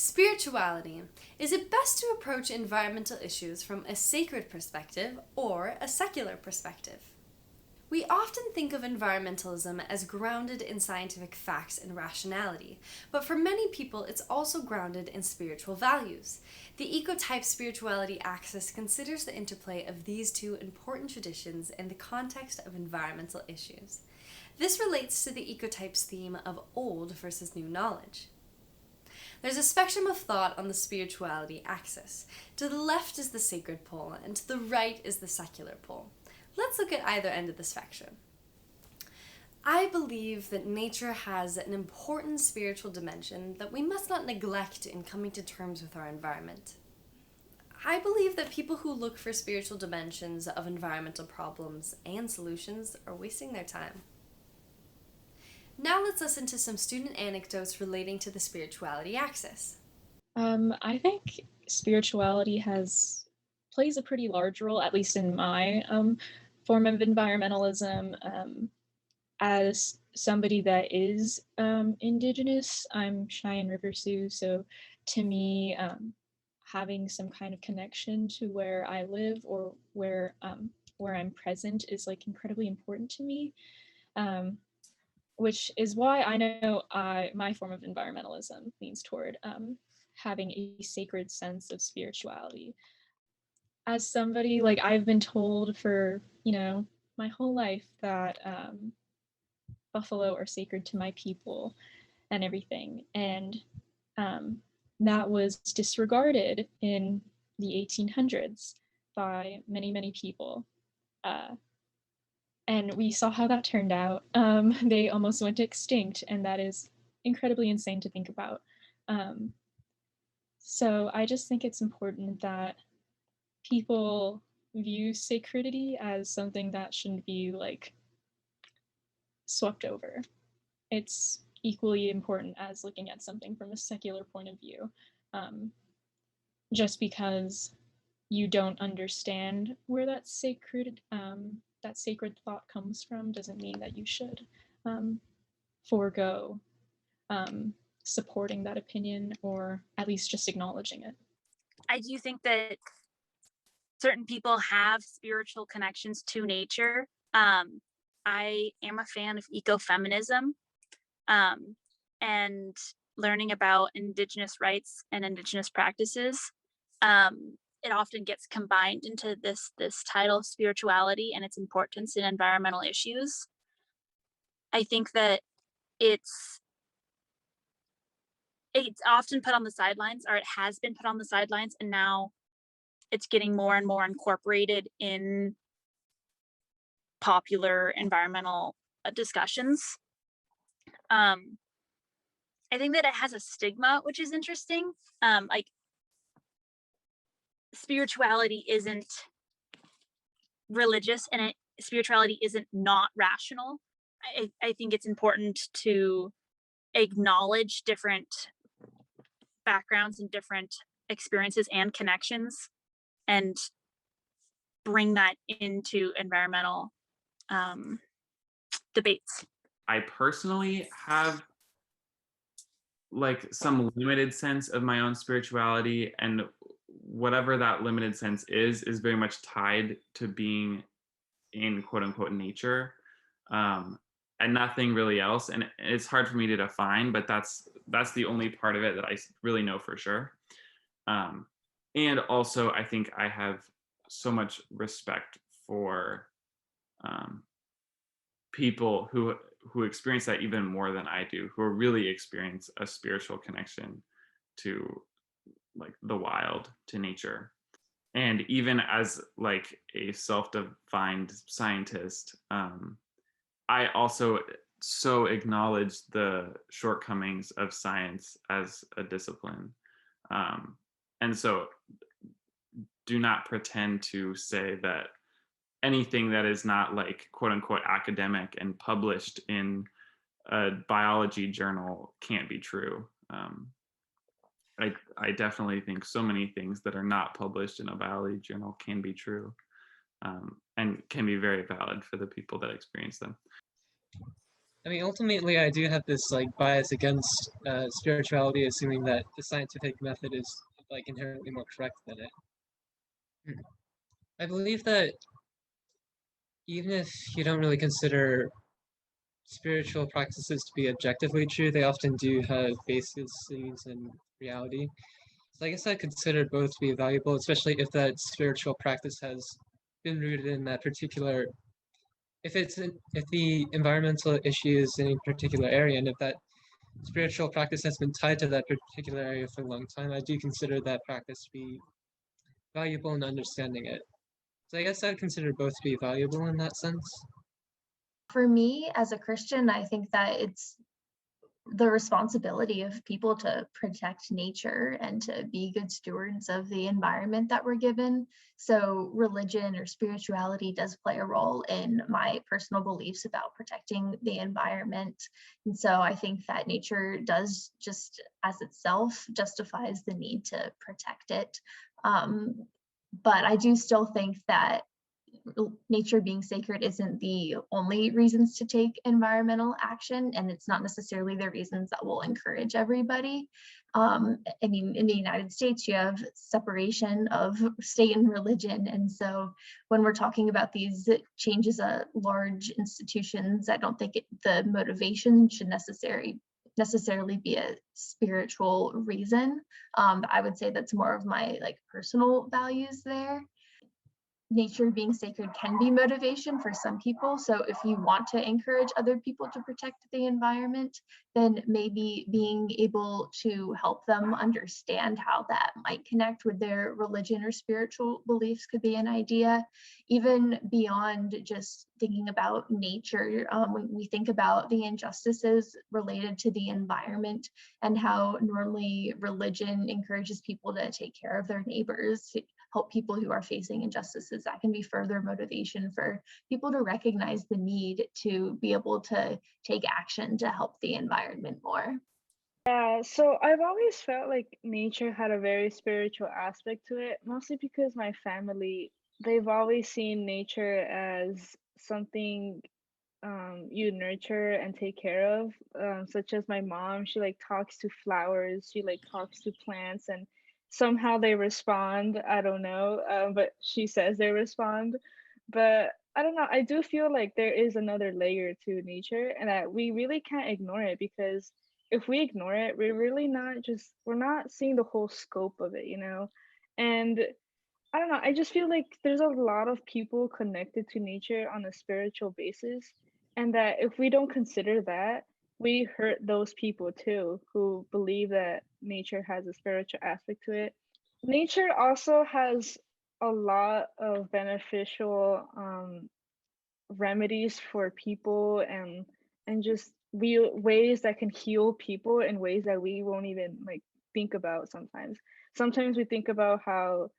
Spirituality. Is it best to approach environmental issues from a sacred perspective or a secular perspective? We often think of environmentalism as grounded in scientific facts and rationality, but for many people it's also grounded in spiritual values. The Ecotype spirituality axis considers the interplay of these two important traditions in the context of environmental issues. This relates to the Ecotypes theme of old versus new knowledge. There's a spectrum of thought on the spirituality axis. To the left is the sacred pole, and to the right is the secular pole. Let's look at either end of the spectrum. I believe that nature has an important spiritual dimension that we must not neglect in coming to terms with our environment. I believe that people who look for spiritual dimensions of environmental problems and solutions are wasting their time. Now let's listen to some student anecdotes relating to the spirituality axis. I think spirituality plays a pretty large role, at least in my form of environmentalism. As somebody that is Indigenous, I'm Cheyenne River Sioux, so to me, having some kind of connection to where I live or where I'm present is like incredibly important to me. Which is why I know my form of environmentalism leans toward having a sacred sense of spirituality. As somebody, like, I've been told for, my whole life that buffalo are sacred to my people and everything. And that was disregarded in the 1800s by many, many people. And we saw how that turned out. They almost went extinct, and that is incredibly insane to think about. So I just think it's important that people view sacredity as something that shouldn't be like swept over. It's equally important as looking at something from a secular point of view. Just because you don't understand where that sacred thought comes from doesn't mean that you should forego supporting that opinion, or at least just acknowledging it. I do think that certain people have spiritual connections to nature. I am a fan of ecofeminism, and learning about Indigenous rights and Indigenous practices. It often gets combined into this title of spirituality and its importance in environmental issues. I think that it's often put on the sidelines, or it has been put on the sidelines, and now it's getting more and more incorporated in popular environmental discussions. I think that it has a stigma, which is interesting. Like, spirituality isn't religious, and spirituality isn't not rational. I think it's important to acknowledge different backgrounds and different experiences and connections, and bring that into environmental debates. I personally have like some limited sense of my own spirituality, and whatever that limited sense is very much tied to being in quote unquote nature, and nothing really else. And it's hard for me to define, but that's the only part of it that I really know for sure. And also I think I have so much respect for people who experience that even more than I do, who really experience a spiritual connection to like the wild, to nature. And even as like a self-defined scientist, I also so acknowledge the shortcomings of science as a discipline. And so do not pretend to say that anything that is not like quote unquote academic and published in a biology journal can't be true. I definitely think so many things that are not published in a biology journal can be true, and can be very valid for the people that experience them. I mean, ultimately, I do have this like bias against spirituality, assuming that the scientific method is like inherently more correct than it. I believe that even if you don't really consider spiritual practices to be objectively true, they often do have bases in reality. So I guess I consider both to be valuable, especially if that spiritual practice has been rooted in that particular, if the environmental issue is in a particular area, and if that spiritual practice has been tied to that particular area for a long time, I do consider that practice to be valuable in understanding it. So I guess I'd consider both to be valuable in that sense. For me, as a Christian, I think that it's the responsibility of people to protect nature and to be good stewards of the environment that we're given. So religion or spirituality does play a role in my personal beliefs about protecting the environment. And so I think that nature does, just as itself, justifies the need to protect it. But I do still think that nature being sacred isn't the only reasons to take environmental action, and it's not necessarily the reasons that will encourage everybody. I mean, in the United States, you have separation of state and religion, and so when we're talking about these changes at large institutions, I don't think the motivation should necessarily be a spiritual reason. I would say that's more of my like personal values there. Nature being sacred can be motivation for some people. So if you want to encourage other people to protect the environment, then maybe being able to help them understand how that might connect with their religion or spiritual beliefs could be an idea. Even beyond just thinking about nature, when we think about the injustices related to the environment and how normally religion encourages people to take care of their neighbors, help people who are facing injustices, that can be further motivation for people to recognize the need to be able to take action to help the environment more. Yeah, so I've always felt like nature had a very spiritual aspect to it, mostly because my family, they've always seen nature as something you nurture and take care of, such as my mom. She like talks to flowers, she like talks to plants, and somehow they respond. I don't know, but she says they respond. But I don't know, I do feel like there is another layer to nature and that we really can't ignore it, because if we ignore it, we're not seeing the whole scope of it, you know. And I don't know, I just feel like there's a lot of people connected to nature on a spiritual basis, and that if we don't consider that, we hurt those people too who believe that nature has a spiritual aspect to it. Nature also has a lot of beneficial remedies for people, and just ways that can heal people in ways that we won't even like think about sometimes. Sometimes we think about how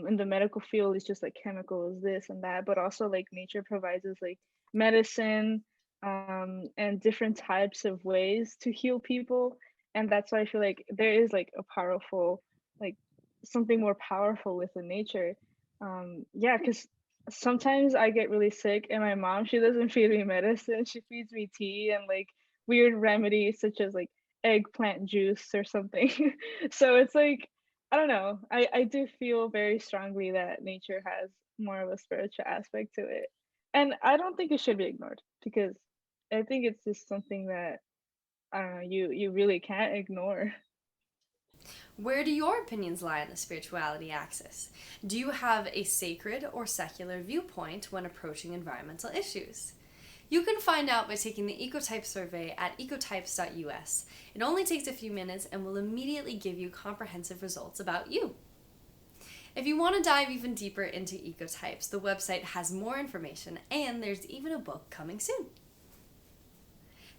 in the medical field it's just like chemicals, this and that, but also like nature provides us like medicine and different types of ways to heal people. And that's why I feel like there is like a powerful, like something more powerful within nature. Yeah, because sometimes I get really sick and my mom, she doesn't feed me medicine. She feeds me tea and like weird remedies such as like eggplant juice or something. So it's like, I don't know. I do feel very strongly that nature has more of a spiritual aspect to it. And I don't think it should be ignored, because I think it's just something that I don't know, you really can't ignore. Where do your opinions lie on the spirituality axis? Do you have a sacred or secular viewpoint when approaching environmental issues? You can find out by taking the Ecotypes survey at ecotypes.us. It only takes a few minutes and will immediately give you comprehensive results about you. If you want to dive even deeper into Ecotypes, the website has more information and there's even a book coming soon.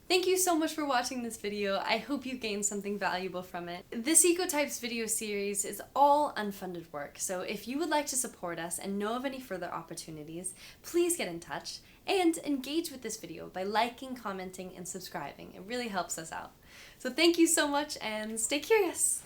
Thank you so much for watching this video. I hope you gained something valuable from it. This Ecotypes video series is all unfunded work, so if you would like to support us and know of any further opportunities, please get in touch and engage with this video by liking, commenting, and subscribing. It really helps us out. So thank you so much and stay curious.